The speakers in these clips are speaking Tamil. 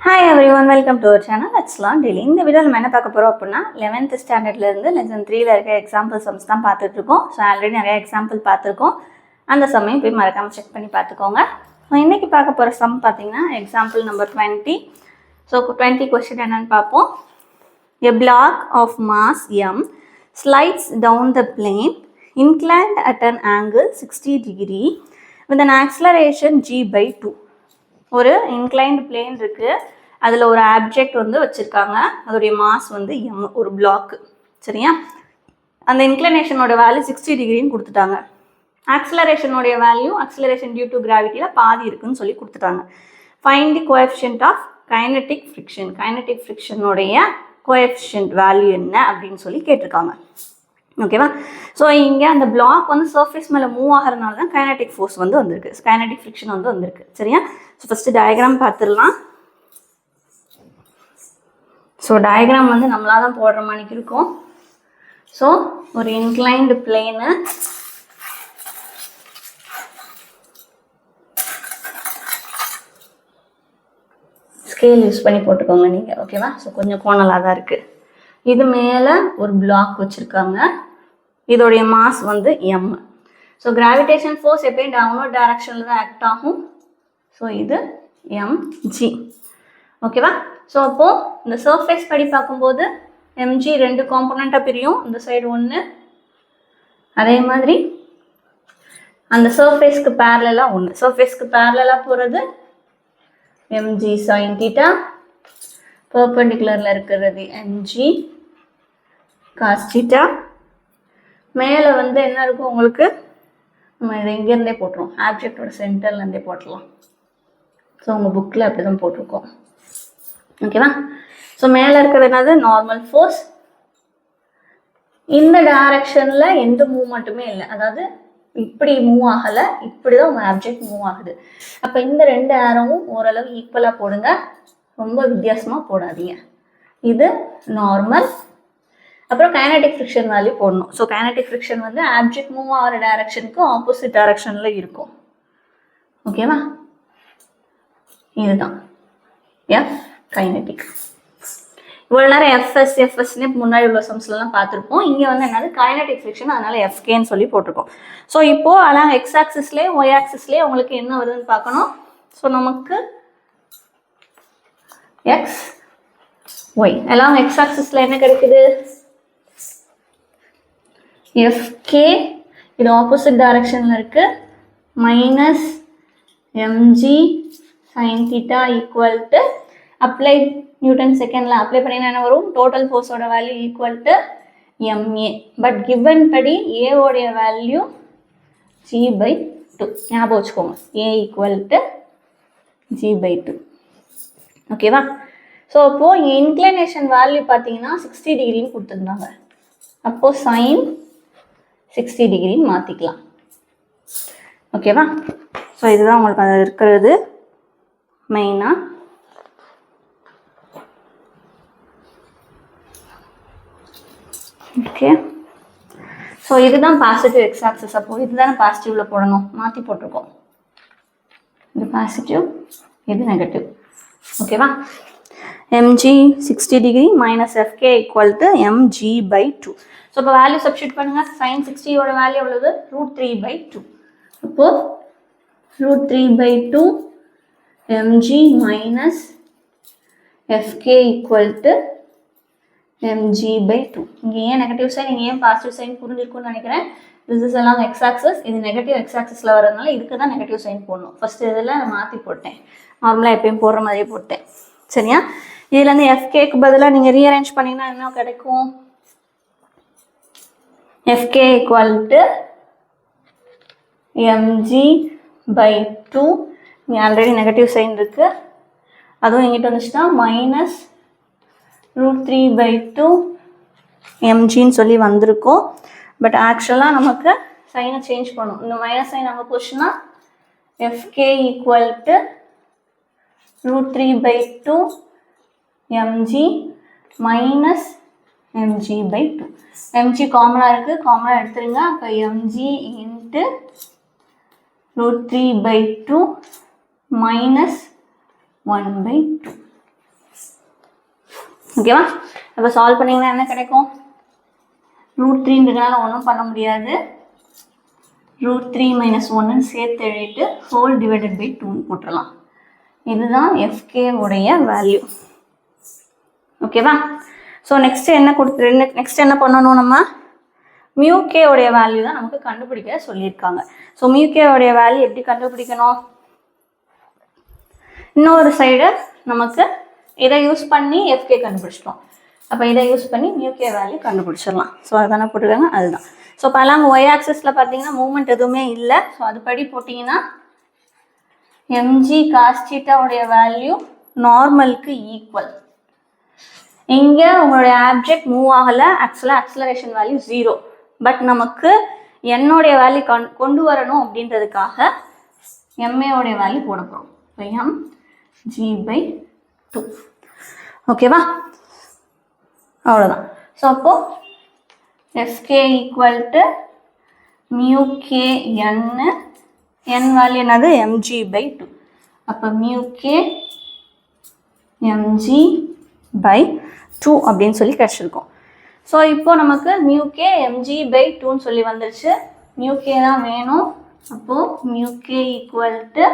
Hi everyone, welcome to our channel. Let's learn daily. இந்த வீடியோவில் நம்ம என்ன பார்க்க போகிறோம் அப்படின்னா 11th ஸ்டாண்டர்ட்லேருந்து லெசன் 3ல இருக்க எக்ஸாம்பிள் சம்ஸ் தான் பார்த்துட்ருக்கோம். ஸோ ஆல்ரெடி நிறைய எக்ஸாம்பிள் பார்த்துருக்கோம். அந்த சம்மையும் போய் மறக்காமல் செக் பண்ணி பார்த்துக்கோங்க. ஸோ இன்றைக்கி பார்க்க போகிற சம் பார்த்தீங்கன்னா எக்ஸாம்பிள் நம்பர் 20. ஸோ 20 கொஸ்டின் என்னென்னு பார்ப்போம். A block of mass m slides down the plane inclined at an angle 60 degree with an acceleration g by 2. ஒரு இன்க்ளைன்டு பிளேன் இருக்குது, அதில் ஒரு ஆப்ஜெக்ட் வந்து வச்சுருக்காங்க, அதோடைய மாஸ் வந்து எம், ஒரு பிளாக்கு. சரியா? அந்த இன்க்ளினேஷனோட வேல்யூ 60 டிகிரின்னு கொடுத்துட்டாங்க. ஆக்சிலரேஷனோடைய வேல்யூ ஆக்சிலரேஷன் டியூ டு கிராவிட்டியில் பாதி இருக்குன்னு சொல்லி கொடுத்துட்டாங்க. Find the coefficient of kinetic friction. Kinetic ஃப்ரிக்ஷனுடைய கோஎஃபிஷியன்ட் வேல்யூ என்ன அப்படின்னு சொல்லி கேட்டிருக்காங்க. ஓகேவா? ஸோ இங்கே அந்த பிளாக் வந்து சர்ஃபேஸ் மேலே மூவ் ஆகிறதுனால தான் கைனடிக் ஃபோர்ஸ் வந்து வந்திருக்கு, கைனடிக் ஃப்ரிக்ஷன் வந்து வந்திருக்கு. சரியா? ஸோ ஃபஸ்ட்டு டயக்ராம் பார்த்துடலாம். ஸோ டயக்ராம் வந்து நம்மளாக தான் போடுற மாதிரி இருக்கும். ஸோ ஒரு இன்க்ளைன்டு பிளேனு, ஸ்கேல் யூஸ் பண்ணி போட்டுக்கோங்க நீங்கள். ஓகேவா? ஸோ கொஞ்சம் கோணலாக தான் இருக்குது. இது மேலே ஒரு பிளாக் வச்சுருக்காங்க, இதோடைய மாஸ் வந்து எம். ஸோ கிராவிடேஷன் ஃபோர்ஸ் எப்பயும் டவுன்வர்ட் டைரக்ஷனில் தான் ஆக்ட் ஆகும். ஸோ இது எம்ஜி. ஓகேவா? ஸோ அப்போது இந்த சர்ஃபேஸ் படி பார்க்கும்போது எம்ஜி ரெண்டு காம்பனண்ட்டாக பிரியும். இந்த சைடு ஒன்று, அதே மாதிரி அந்த சர்ஃபேஸ்க்கு பேரலாக ஒன்று. சர்ஃபேஸ்க்கு பேரலாக போகிறது எம்ஜி சைன் தீட்டா, பர்பெண்டிகுலரில் இருக்கிறது எம்ஜி காஸ் தீட்டா. மேலே வந்து என்ன இருக்கும் உங்களுக்கு, நம்ம இதை இங்கேருந்தே போட்டுருவோம், ஆப்ஜெக்டோட சென்டர்லேருந்தே போட்டுடலாம். ஸோ உங்கள் புக்கில் அப்படி தான் போட்டிருக்கோம். ஓகேவா? ஸோ மேலே இருக்கிறது என்னது, நார்மல் ஃபோர்ஸ். இந்த டைரக்ஷனில் எந்த மூவ்மெண்ட்டுமே இல்லை, அதாவது இப்படி மூவ் ஆகலை, இப்படி தான் உங்கள் ஆப்ஜெக்ட் மூவ் ஆகுது. அப்போ இந்த ரெண்டு ஆரோவும் ஓரளவு ஈக்குவலாக போடுங்க, ரொம்ப வித்தியாசமாக போடாதீங்க. இது நார்மல். அப்புறம் கைனடிக் ஃப்ரிக்ஷன் வேல்யூ போடணும். ஸோ கைனடிக் ஃப்ரிக்ஷன் வந்து ஆப்ஜெக்ட் மூவ் ஆகிற டைரக்ஷனுக்கு ஆப்போசிட் டைரக்ஷனில் இருக்கும். ஓகேவா? இதுதான் எஃப் கைனடிக். இவ்வளோ நேரம் எஃப்எஸ்னு முன்னாடி உள்ள சம்ஸ்லாம் பார்த்துருப்போம். இங்கே வந்து என்னது கைனடிக் ஃப்ரிக்ஷன், அதனால் எஃப்கேன்னு சொல்லி போட்டிருக்கோம். ஸோ இப்போது அலாம் எக்ஸ் ஆக்சிஸ்லேயே ஒய் ஆக்சிஸ்லேயே உங்களுக்கு என்ன வருதுன்னு பார்க்கணும். ஸோ நமக்கு எக்ஸ் ஒய் எல்லாம் எக்ஸ் ஆக்சிஸில் என்ன கிடைக்குது, எஃப்கே. இது ஆப்போசிட் டைரக்ஷனில் இருக்குது, minus MG sine theta equal to, apply Newton செகண்டில் அப்ளை பண்ணிங்கன்னா என்ன வரும், டோட்டல் ஃபோர்ஸோட value equal to MA. But given படி ஏவோடைய வேல்யூ ஜி பை 2. ஞாபகம் வச்சுக்கோங்க, A equal to G by 2. ஓகேவா? ஸோ அப்போது இன்க்ளினேஷன் வேல்யூ பார்த்தீங்கன்னா 60 டிகிரின்னு கொடுத்துருந்தாங்க. அப்போது சைன் 60 டிகிரின்னு மாற்றிக்கலாம். ஓகேவா? ஸோ இதுதான் உங்களுக்கு அது இருக்கிறது மெயினாக. ஓகே, ஸோ இதுதான் பாசிட்டிவ் எக்ஸ் ஆக்சிஸ். அப்போது இதுதான் பாசிட்டிவில் போடணும், மாற்றி போட்டிருக்கோம். இது பாசிட்டிவ், இது நெகட்டிவ். ஓகேவா? mg 60 degree minus fk equal to mg by 2. So இப்போ வேல்யூ சப்ஸ்டியூட் பண்ணுங்கள். சைன் 60யோட வேல்யூ எவ்வளவு, √3/2. அப்போது √3/2 mg minus fk equal to mg by 2. இங்கே ஏன் நெகட்டிவ் சைன், இங்கே ஏன் பாசிட்டிவ் சைன் புரிஞ்சிருக்குன்னு நினைக்கிறேன். திஸ் இஸ் எல்லாம் எக்ஸ் ஆக்சஸ், இது நெகட்டிவ் எக்ஸ் ஆக்சஸில் வரதுனால இதுக்கு தான் நெகட்டிவ் சைன் போடணும். ஃபஸ்ட்டு இதில் நான் மாற்றி போட்டேன், நார்மலாக எப்பயும் போடுற மாதிரியே போட்டேன். சரியா? இதுலேருந்து எஃப்கேக்கு பதிலாக நீங்கள் ரீஅரேஞ்ச் பண்ணிங்கன்னா என்ன கிடைக்கும், FK equal to MG by 2. இங்கே ஆல்ரெடி நெகட்டிவ் சைன் இருக்குது, அதுவும் எங்கிட்ட வந்துச்சுன்னா மைனஸ் √3/2 எம்ஜின்னு சொல்லி வந்திருக்கும். பட் ஆக்சுவலாக நமக்கு சைனை சேஞ்ச் பண்ணும். இந்த மைனஸ் சைன் அங்கே போச்சுன்னா FK equal to √3/2 mg minus mg by 2. mg காமனாக இருக்குது, காமனாக எடுத்துருங்க. அப்போ mg இன்ட்டு √3/2 minus 1/2. ஓகேவா? இப்போ சால்வ் பண்ணிங்கன்னா என்ன கிடைக்கும்? √3ன்றதுனால ஒன்றும் பண்ண முடியாது. √3 - 1 சேர்த்து எழுதிட்டு ஹோல் டிவைடட் பை 2 போட்டுடலாம். இதுதான் எஃப்கே உடைய வேல்யூ. ஓகேவா? ஸோ நெக்ஸ்ட் என்ன பண்ணணும்? நம்ம மியூகே உடைய வேல்யூ தான் நமக்கு கண்டுபிடிக்க சொல்லியிருக்காங்க. ஸோ மியூகே உடைய வேல்யூ எப்படி கண்டுபிடிக்கணும்? இன்னொரு சைடு நமக்கு இதை யூஸ் பண்ணி எஃப்கே கண்டுபிடிச்சிட்டோம். அப்போ இதை யூஸ் பண்ணி மியூகே வேல்யூ கண்டுபிடிச்சிடலாம். ஸோ அதுதானே போட்டுருக்காங்க, அதுதான். ஸோ இப்போ எல்லாம் ஒய் ஆக்சிஸில் பார்த்தீங்கன்னா மூவ்மெண்ட் எதுவுமே இல்லை. ஸோ அதுபடி போட்டிங்கன்னா எம்ஜி காஸ்டீட்டாவுடைய வேல்யூ நார்மலுக்கு ஈக்குவல். இங்கே உங்களுடைய ஆப்ஜெக்ட் மூவ் ஆகலை, ஆக்சுவலாக ஆக்சலரேஷன் வேல்யூ 0. பட் நமக்கு என்னுடைய வேல்யூ கொண்டு வரணும் அப்படின்றதுக்காக எம்ஏவுடைய வேல்யூ போட போகிறோம். இப்போ mg/2. ஓகேவா? அவ்வளோதான். ஸோ அப்போது FK equal to mu K N value என்னது? mg/2. அப்போ மியூகே mg/2 அப்படின்னு சொல்லி கிடச்சிருக்கோம். ஸோ இப்போ நமக்கு மியூகே mg/2ன்னு சொல்லி வந்துருச்சு. மியூகே தான் வேணும். அப்போது மியூகே ஈக்குவல் டு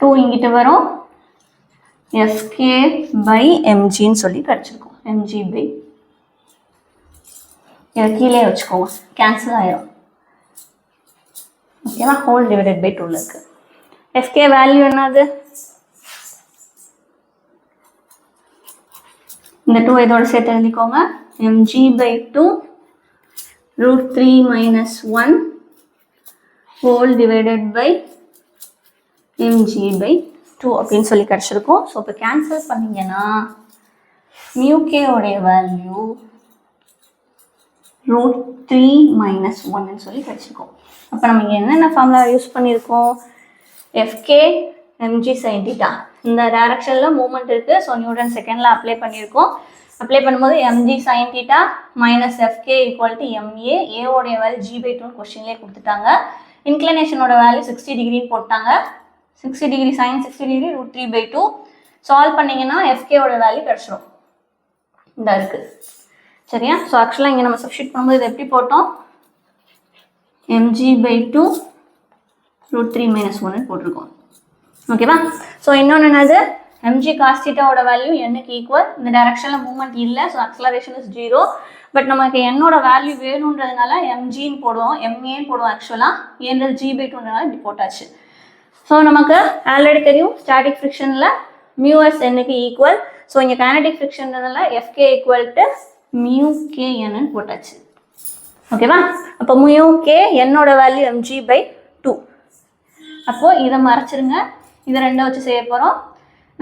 2 இங்கிட்ட வரும், fk/mgன்னு சொல்லி கிடச்சிருக்கோம். mg/, இதை கீழே வச்சுக்கோங்க, கேன்சல் ஆயிரும். ஓகேவா? ஹோல் டிவைடட் பை 2 இருக்கு. fk வேல்யூ என்னது? இந்த 2 இதோட சேர்த்து எழுதிக்கோங்க. mg/2 √3 - 1 whole divided by mg/2 அப்படின்னு சொல்லி கிடச்சிருக்கோம். ஸோ இப்போ கேன்சல் பண்ணிங்கன்னா மியூகே உடைய வேல்யூ √3 - 1ன்னு சொல்லி கிடச்சிருக்கோம். அப்போ நம்ம இங்கே என்னென்ன ஃபார்முலா யூஸ் பண்ணியிருக்கோம்? FK mg sin θ. இந்த டைரக்ஷனில் மூவ்மெண்ட் இருக்குது. ஸோ நியூட்டன் செகண்டில் அப்ளை பண்ணியிருக்கோம். அப்ளை பண்ணும்போது mg sin θ - fk = ma. ஏவோடைய வேல்யூ g/2 கொஸ்டின்லேயே கொடுத்துட்டாங்க. இன்க்ளினேஷனோட வேல்யூ 60 டிகிரின்னு போட்டாங்க. 60 டிகிரி sin 60 டிகிரி √3/2. சால்வ் பண்ணிங்கன்னா எஃப்கேவோட வேல்யூ கிடச்சிரும். இந்த இருக்குது சரியா? ஸோ ஆக்சுவலாக இங்கே நம்ம சப்ஸ்டிட் பண்ணும்போது இது எப்படி போட்டோம்? mg/2 √3 - 1 போட்டிருக்கோம். ஓகேவா? ஸோ இன்னொன்று என்னது? mg காஸ்டீட்டாவோட வேல்யூ என்னுக்கு ஈக்குவல். இந்த டைரக்ஷனில் மூவ்மெண்ட் இல்லை, ஸோ அக்ஸலரேஷன் இஸ் 0. பட் நமக்கு என்னோட வேல்யூ வேணுன்றதுனால mgன்னு போடுவோம், ma போடுவோம். ஆக்சுவலாக ஏன்றது g/2ன்றதுனால இப்படி போட்டாச்சு. ஸோ நமக்கு ஆல்ரெடி தெரியும் ஸ்டாட்டிக் ஃப்ரிக்ஷனில் மியூஎஸ் என்னுக்கு ஈக்குவல். ஸோ இங்கே கைனடிக் ஃப்ரிக்ஷன்றதுனால எஃப்கே ஈக்குவல் டு மியூகேஎன்னு போட்டாச்சு. ஓகேவா? அப்போ மியூகே என்னோட வேல்யூ mg/2. அப்போது இதை மறைச்சிருங்க, இதை ரெண்டை வச்சு செய்ய போகிறோம்.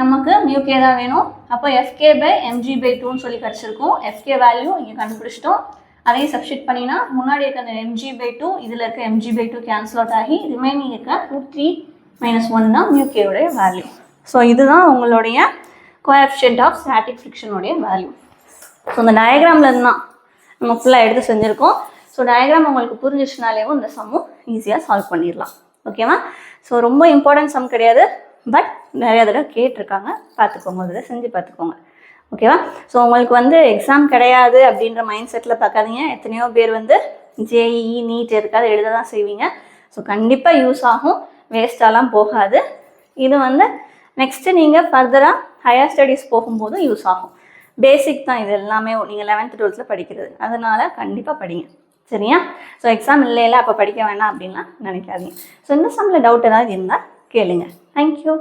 நமக்கு மியூகே தான் வேணும். அப்போ fk/mg/2ன்னு சொல்லி கிடச்சிருக்கும். எஃப்கே வேல்யூ இங்கே கண்டுபிடிச்சிட்டோம். அதையும் சப்ஸ்டிட் பண்ணினா முன்னாடி இருக்க அந்த mg/2 இதில் இருக்க mg/2 கேன்சல் அவுட் ஆகி ரிமைனிங் இருக்க √3 - 1 தான் மியூகேயோடைய வேல்யூ. ஸோ இதுதான் உங்களுடைய கோஎஃபிஷியன்ட் ஆஃப் ஸ்டாட்டிக் ஃப்ரிக்ஷனுடைய வேல்யூ. ஸோ இந்த டயக்ராமில் இருந்தால் நம்ம ஃபுல்லாக எடுத்து செஞ்சுருக்கோம். ஸோ டயக்ராம் உங்களுக்கு புரிஞ்சிச்சுனாலேவும் இந்த சம்மும் ஈஸியாக சால்வ் பண்ணிடலாம். ஓகேவா? ஸோ ரொம்ப இம்பார்ட்டன்ட் சம் கிடையாது, பட் நிறையா தடவை கேட்டிருக்காங்க. பார்த்துக்கோங்க, இதில் செஞ்சு பார்த்துக்கோங்க. ஓகேவா? ஸோ உங்களுக்கு எக்ஸாம் கிடையாது அப்படின்ற மைண்ட் செட்டில் பார்க்காதீங்க. எத்தனையோ பேர் ஜேஇஇ நீட் இருக்காது எழுத தான் செய்வீங்க. ஸோ கண்டிப்பாக யூஸ் ஆகும், வேஸ்ட்டாலாம் போகாது. இது நெக்ஸ்ட்டு நீங்கள் ஃபர்தராக ஹையர் ஸ்டடீஸ் போகும்போதும் யூஸ் ஆகும். பேசிக் தான் இது எல்லாமே, நீங்கள் 11th 12th படிக்கிறது. அதனால் கண்டிப்பாக படிங்க சரியா? ஸோ எக்ஸாம் இல்லை அப்போ படிக்க வேண்டாம் அப்படின்லாம் நினைக்காதீங்க. ஸோ இந்த சம்மில் டவுட் ஏதாவது இருந்தால் கேளுங்க. தேங்க்யூ.